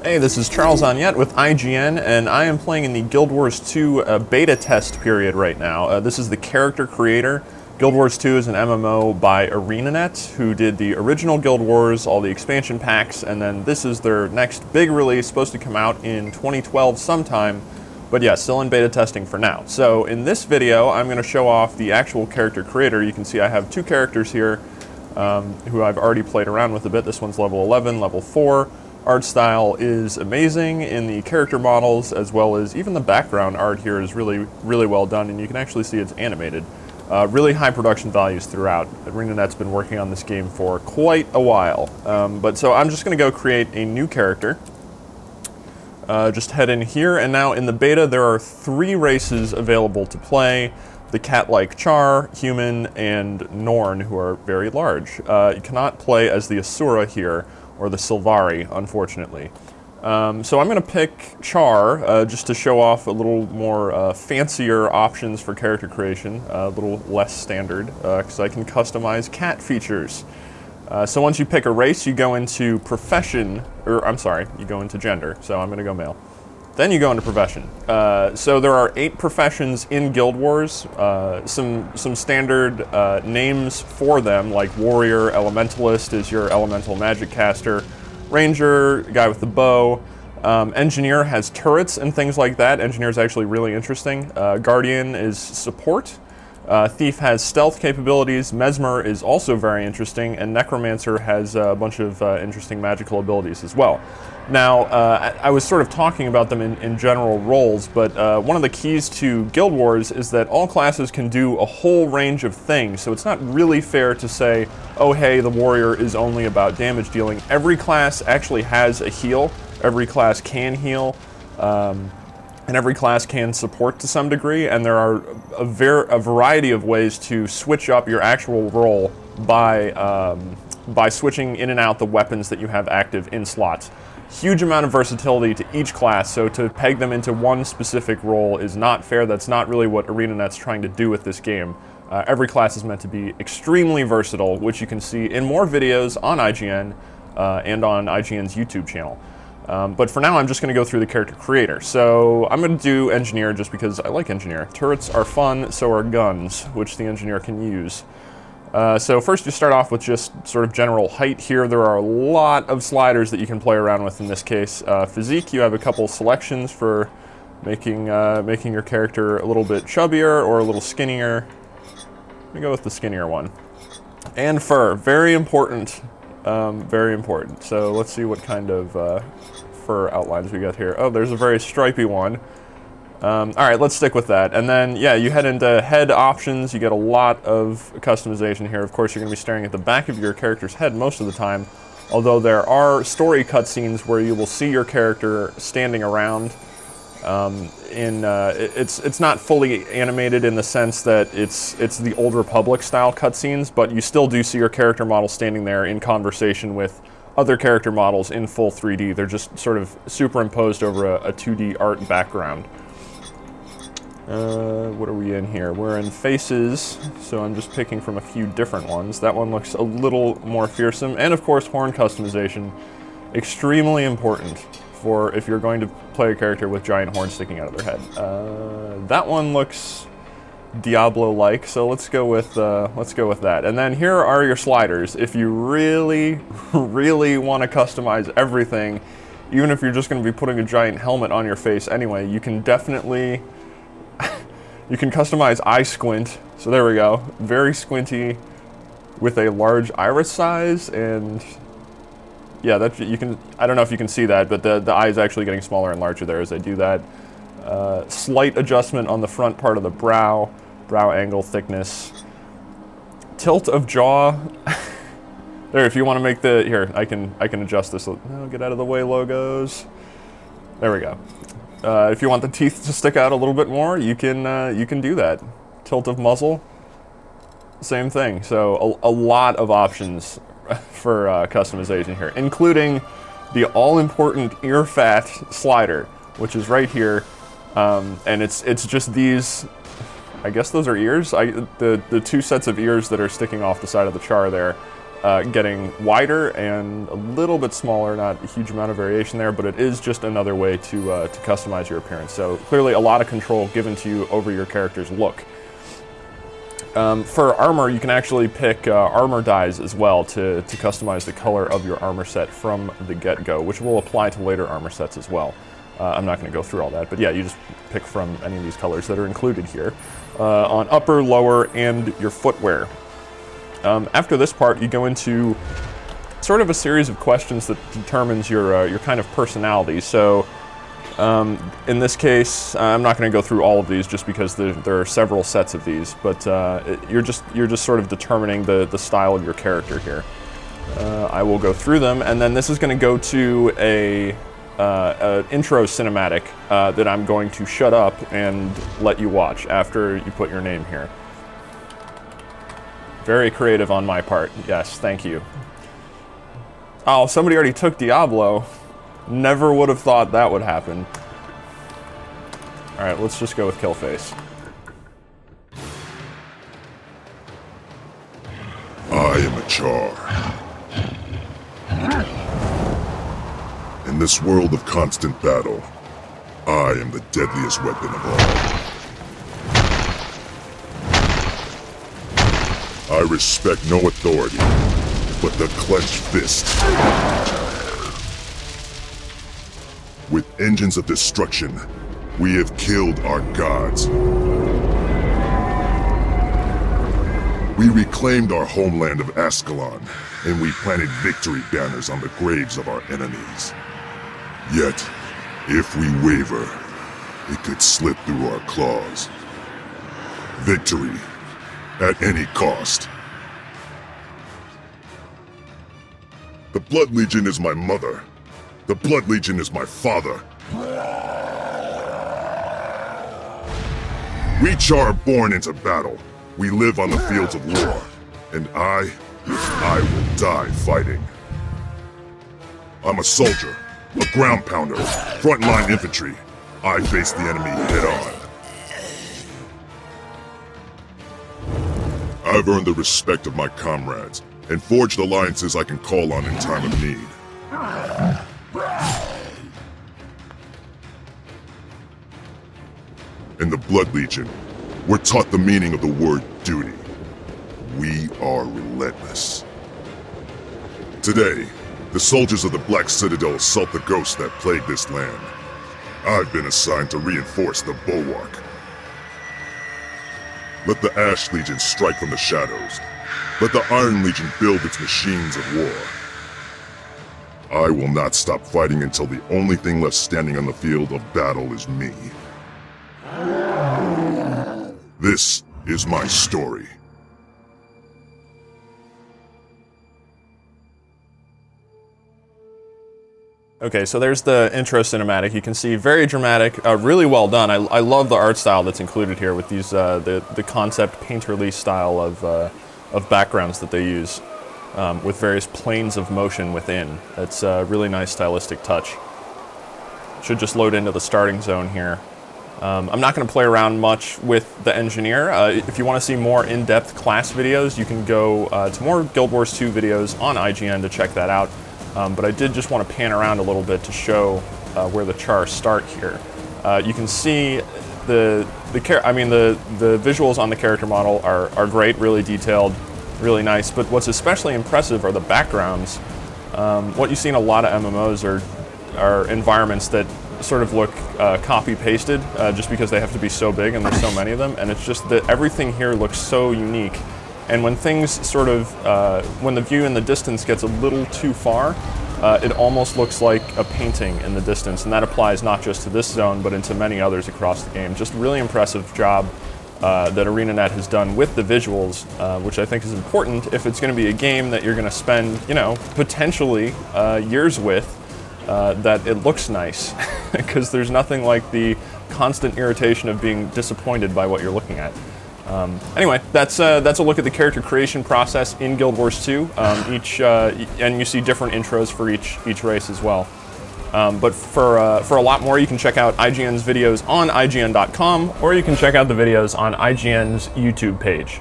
Hey, this is Charles Oynett with IGN, and I am playing in the Guild Wars 2 beta test period right now. This is the character creator. Guild Wars 2 is an MMO by ArenaNet, who did the original Guild Wars, all the expansion packs, and then this is their next big release, supposed to come out in 2012 sometime, but yeah, still in beta testing for now. So in this video, I'm going to show off the actual character creator. You can see I have two characters here who I've already played around with a bit. This one's level 11, level 4. Art style is amazing in the character models, as well as even the background art here is really well done, and you can actually see it's animated. Really high production values throughout. ArenaNet's been working on this game for quite a while. So I'm just going to go create a new character. Just head in here, and now in the beta there are 3 races available to play. The cat-like Char, human, and Norn, who are very large. You cannot play as the Asura here, or the Sylvari, unfortunately. So I'm going to pick Char, just to show off a little more fancier options for character creation, a little less standard, because I can customize cat features. So once you pick a race, you go into profession, or I'm sorry, you go into gender, so I'm going to go male. Then you go into profession. So there are 8 professions in Guild Wars, some standard names for them, like Warrior, Elementalist is your elemental magic caster, Ranger, guy with the bow, Engineer has turrets and things like that. Engineer is actually really interesting. Guardian is support. Thief has stealth capabilities, Mesmer is also very interesting, and Necromancer has a bunch of interesting magical abilities as well. Now, I was sort of talking about them in general roles, but one of the keys to Guild Wars is that all classes can do a whole range of things, so it's not really fair to say, oh hey, the Warrior is only about damage dealing. Every class actually has a heal, every class can heal, and every class can support to some degree, and there are a variety of ways to switch up your actual role by switching in and out the weapons that you have active in slots. Huge amount of versatility to each class, so to peg them into one specific role is not fair. That's not really what ArenaNet's trying to do with this game. Every class is meant to be extremely versatile, which you can see in more videos on IGN and on IGN's YouTube channel. But for now, I'm just going to go through the character creator. So I'm going to do Engineer just because I like Engineer. Turrets are fun, so are guns, which the Engineer can use. So first you start off with just sort of general height here. There are a lot of sliders that you can play around with in this case. Physique, you have a couple selections for making your character a little bit chubbier or a little skinnier. Let me go with the skinnier one. And fur, very important. Very important. So let's see what kind of fur outlines we got here. Oh, there's a very stripy one. Alright, let's stick with that. And then, yeah, you head into head options. You get a lot of customization here. Of course, you're going to be staring at the back of your character's head most of the time, although there are story cutscenes where you will see your character standing around. It's not fully animated in the sense that it's the Old Republic style cutscenes, but you still do see your character model standing there in conversation with other character models in full 3D. They're just sort of superimposed over a 2D art background. What are we in here? We're in faces, so I'm just picking from a few different ones. That one looks a little more fearsome, and of course horn customization, extremely important for if you're going to play a character with giant horns sticking out of their head. That one looks Diablo-like, so let's go with that. And then here are your sliders. If you really want to customize everything, even if you're just going to be putting a giant helmet on your face anyway, you can definitely you can customize eye squint. So there we go, very squinty with a large iris size, and yeah, that you can. I don't know if you can see that, but the eye is actually getting smaller and larger there as I do that. Slight adjustment on the front part of the brow angle, thickness, tilt of jaw. There, if you want to make the here, I can adjust this. Oh, get out of the way, logos. There we go. If you want the teeth to stick out a little bit more, you can do that. Tilt of muzzle, same thing. So a lot of options for customization here, including the all-important ear fat slider, which is right here, and it's just these. I guess those are ears. The 2 sets of ears that are sticking off the side of the Char there getting wider and a little bit smaller, not a huge amount of variation there, but it is just another way to customize your appearance. So clearly a lot of control given to you over your character's look. For armor, you can actually pick armor dyes as well to customize the color of your armor set from the get-go, which will apply to later armor sets as well. I'm not going to go through all that, but yeah, you just pick from any of these colors that are included here on upper, lower, and your footwear. After this part, you go into sort of a series of questions that determines your kind of personality. So in this case, I'm not going to go through all of these just because there are several sets of these, but you're just sort of determining the style of your character here. I will go through them, and then this is going to go to a intro cinematic that I'm going to shut up and let you watch after you put your name here. Very creative on my part. Yes, thank you. Oh, somebody already took Diablo. Never would have thought that would happen. Alright, let's just go with Killface. I am a Char. In this world of constant battle, I am the deadliest weapon of all. I respect no authority, but the clenched fist. With engines of destruction, we have killed our gods. We reclaimed our homeland of Ascalon, and we planted victory banners on the graves of our enemies. Yet, if we waver, it could slip through our claws. Victory, at any cost. The Blood Legion is my mother. The Blood Legion is my father. We Char are born into battle. We live on the fields of war. And I will die fighting. I'm a soldier, a ground pounder, frontline infantry. I face the enemy head on. I've earned the respect of my comrades, and forged alliances I can call on in time of need. In the Blood Legion, we're taught the meaning of the word duty. We are relentless. Today, the soldiers of the Black Citadel assault the ghosts that plague this land. I've been assigned to reinforce the bulwark. Let the Ash Legion strike from the shadows. Let the Iron Legion build its machines of war. I will not stop fighting until the only thing left standing on the field of battle is me. This is my story. Okay, so there's the intro cinematic. You can see very dramatic, really well done. I love the art style that's included here with these the concept painterly style of backgrounds that they use with various planes of motion within. It's a really nice stylistic touch. Should just load into the starting zone here. I'm not going to play around much with the engineer. If you want to see more in-depth class videos, you can go to more Guild Wars 2 videos on IGN to check that out. But I did just want to pan around a little bit to show where the Char start here. You can see the visuals on the character model are great, really detailed, really nice. But what's especially impressive are the backgrounds. What you see in a lot of MMOs are environments that sort of look copy-pasted just because they have to be so big and there's so many of them. And it's just that everything here looks so unique. And when things sort of, when the view in the distance gets a little too far, it almost looks like a painting in the distance. And that applies not just to this zone, but into many others across the game. Just a really impressive job that ArenaNet has done with the visuals, which I think is important if it's going to be a game that you're going to spend, you know, potentially years with, that it looks nice. Because there's nothing like the constant irritation of being disappointed by what you're looking at. Anyway, that's a look at the character creation process in Guild Wars 2. And you see different intros for each race as well. But for a lot more, you can check out IGN's videos on IGN.com, or you can check out the videos on IGN's YouTube page.